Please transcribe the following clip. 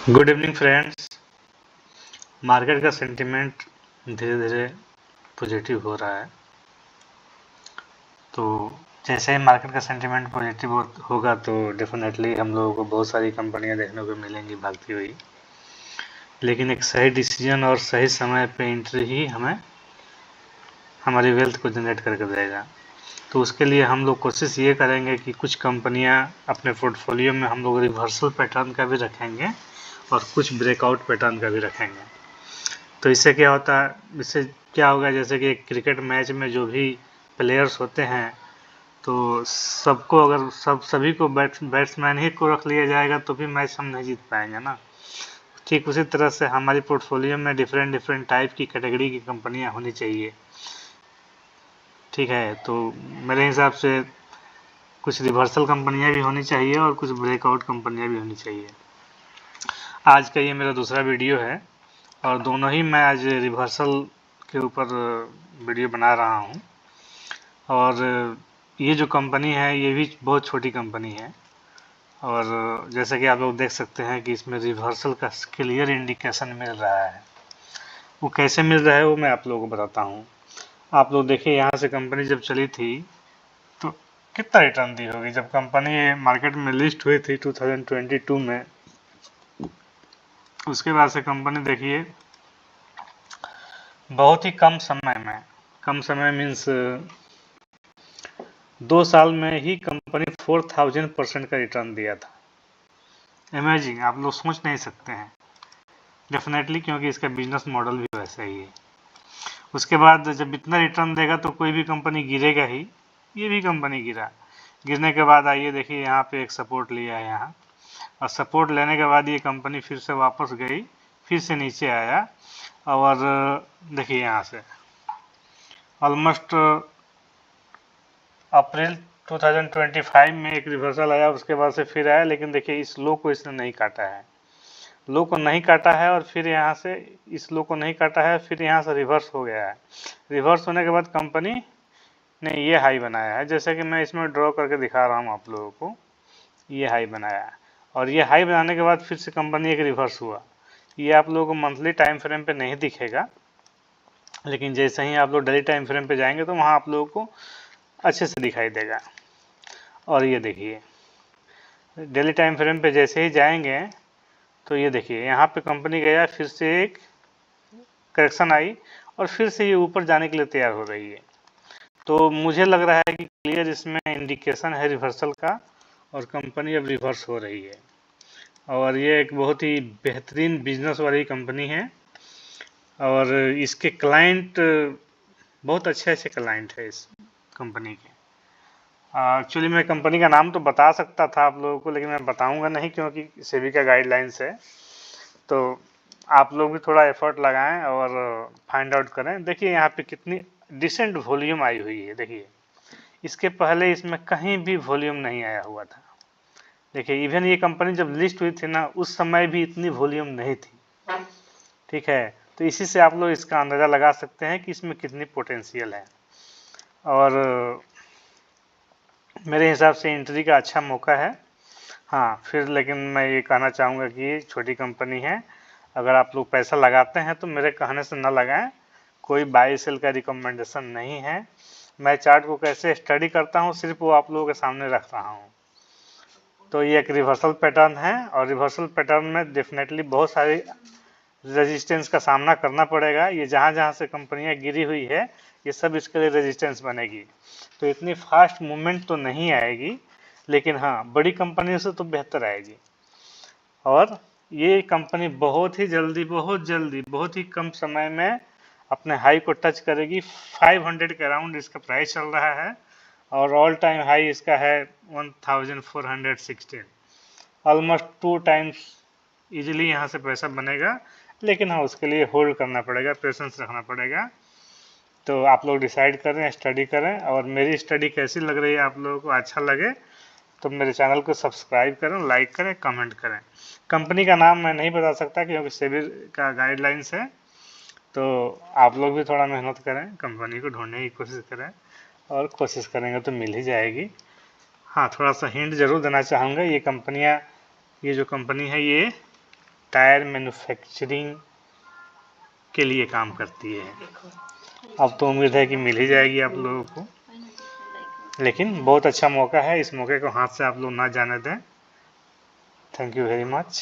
Good evening friends. Market का sentiment धीरे धीरे पॉजिटिव हो रहा है। तो जैसे ही मार्केट का सेंटिमेंट पॉजिटिव होगा तो डेफिनेटली हम लोगों को बहुत सारी कंपनियां देखने को मिलेंगी भागती हुई, लेकिन एक सही डिसीजन और सही समय पे एंट्री ही हमें हमारी वेल्थ को जनरेट करके देगा। तो उसके लिए हम लोग कोशिश ये करेंगे कि कुछ कंपनियां अपने पोर्टफोलियो में हम लोग रिवर्सल पैटर्न का भी रखेंगे और कुछ ब्रेकआउट पैटर्न का भी रखेंगे। तो इससे क्या होता है, इससे क्या होगा, जैसे कि क्रिकेट मैच में जो भी प्लेयर्स होते हैं तो सबको अगर सभी को बैट्समैन ही को रख लिया जाएगा तो भी मैच हम नहीं जीत पाएंगे ना। ठीक उसी तरह से हमारी पोर्टफोलियो में डिफरेंट टाइप की कैटेगरी की कंपनियां होनी चाहिए। ठीक है, तो मेरे हिसाब से कुछ रिवर्सल कंपनियां भी होनी चाहिए और कुछ ब्रेकआउट कंपनियां भी होनी चाहिए। आज का ये मेरा दूसरा वीडियो है और दोनों ही मैं आज रिवर्सल के ऊपर वीडियो बना रहा हूँ। और ये जो कंपनी है ये भी बहुत छोटी कंपनी है और जैसे कि आप लोग देख सकते हैं कि इसमें रिवर्सल का क्लियर इंडिकेशन मिल रहा है। वो कैसे मिल रहा है वो मैं आप लोगों को बताता हूँ। आप लोग देखिए, यहाँ से कंपनी जब चली थी तो कितना रिटर्न दी होगी। जब कंपनी मार्केट में लिस्ट हुई थी 2022 में, उसके बाद से कंपनी देखिए बहुत ही कम समय मीन्स 2 साल में ही कंपनी 4000% का रिटर्न दिया था। इमेजिन, आप लोग सोच नहीं सकते हैं डेफिनेटली, क्योंकि इसका बिजनेस मॉडल भी वैसा ही है। उसके बाद जब इतना रिटर्न देगा तो कोई भी कंपनी गिरेगा ही। ये भी कंपनी गिरने के बाद आइए देखिए यहाँ पे एक सपोर्ट लिया है यहाँ, और सपोर्ट लेने के बाद ये कंपनी फिर से वापस गई, फिर से नीचे आया और देखिए यहाँ से ऑलमोस्ट अप्रैल 2025 में एक रिवर्सल आया, उसके बाद से फिर आया, लेकिन देखिए इस लो को इसने नहीं काटा है। लो को नहीं काटा है और फिर यहाँ से इस लो को नहीं काटा है, फिर यहाँ से रिवर्स हो गया है। रिवर्स होने के बाद कंपनी ने ये हाई बनाया है, जैसे कि मैं इसमें ड्रॉ करके दिखा रहा हूँ आप लोगों को। ये हाई बनाया है और ये हाई बनाने के बाद फिर से कंपनी एक रिवर्स हुआ। ये आप लोगों को मंथली टाइम फ्रेम पे नहीं दिखेगा, लेकिन जैसे ही आप लोग डेली टाइम फ्रेम पे जाएंगे तो वहाँ आप लोगों को अच्छे से दिखाई देगा। और ये देखिए डेली टाइम फ्रेम पे जैसे ही जाएंगे तो ये देखिए यहाँ पे कंपनी गया, फिर से एक करेक्शन आई और फिर से ये ऊपर जाने के लिए तैयार हो रही है। तो मुझे लग रहा है कि क्लियर इसमें इंडिकेशन है रिवर्सल का और कंपनी अब रिवर्स हो रही है। और ये एक बहुत ही बेहतरीन बिजनेस वाली कंपनी है और इसके क्लाइंट बहुत अच्छे क्लाइंट है इस कंपनी के। एक्चुअली मैं कंपनी का नाम तो बता सकता था आप लोगों को, लेकिन मैं बताऊंगा नहीं क्योंकि सेबी का गाइडलाइंस है। तो आप लोग भी थोड़ा एफर्ट लगाएं और फाइंड आउट करें। देखिए यहाँ पे कितनी डिसेंट वॉल्यूम आई हुई है। देखिए इसके पहले इसमें कहीं भी वॉल्यूम नहीं आया हुआ था। देखिए इवन ये कंपनी जब लिस्ट हुई थी ना, उस समय भी इतनी वॉल्यूम नहीं थी। ठीक है, तो इसी से आप लोग इसका अंदाज़ा लगा सकते हैं कि इसमें कितनी पोटेंशियल है। और मेरे हिसाब से एंट्री का अच्छा मौका है। हाँ, फिर लेकिन मैं ये कहना चाहूँगा कि छोटी कंपनी है, अगर आप लोग पैसा लगाते हैं तो मेरे कहने से ना लगाएं। कोई बाई सेल का रिकमेंडेशन नहीं है। मैं चार्ट को कैसे स्टडी करता हूँ सिर्फ वो आप लोगों के सामने रख रहा हूँ। तो ये एक रिवर्सल पैटर्न है और रिवर्सल पैटर्न में डेफिनेटली बहुत सारी रेजिस्टेंस का सामना करना पड़ेगा। ये जहाँ जहाँ से कंपनियाँ गिरी हुई है ये सब इसके लिए रेजिस्टेंस बनेगी। तो इतनी फास्ट मूवमेंट तो नहीं आएगी, लेकिन हाँ बड़ी कंपनियों से तो बेहतर आएगी। और ये कंपनी बहुत जल्दी बहुत ही कम समय में अपने हाई को टच करेगी। 500 के अराउंड इसका प्राइस चल रहा है और ऑल टाइम हाई इसका है 1416। ऑलमोस्ट 2 टाइम्स इजीली यहाँ से पैसा बनेगा, लेकिन हाँ उसके लिए होल्ड करना पड़ेगा, पेशेंस रखना पड़ेगा। तो आप लोग डिसाइड करें, स्टडी करें, और मेरी स्टडी कैसी लग रही है आप लोगों को अच्छा लगे तो मेरे चैनल को सब्सक्राइब करें, लाइक करें, कमेंट करें। कंपनी का नाम मैं नहीं बता सकता क्योंकि सेबी का गाइडलाइंस है। तो आप लोग भी थोड़ा मेहनत करें, कंपनी को ढूंढने की कोशिश करें और कोशिश करेंगे तो मिल ही जाएगी। हाँ, थोड़ा सा हिंट जरूर देना चाहूँगा, ये जो कंपनी है ये टायर मैन्युफैक्चरिंग के लिए काम करती है। अब तो उम्मीद है कि मिल ही जाएगी आप लोगों को, लेकिन बहुत अच्छा मौका है, इस मौके को हाथ से आप लोग ना जाने दें। Thank you very much.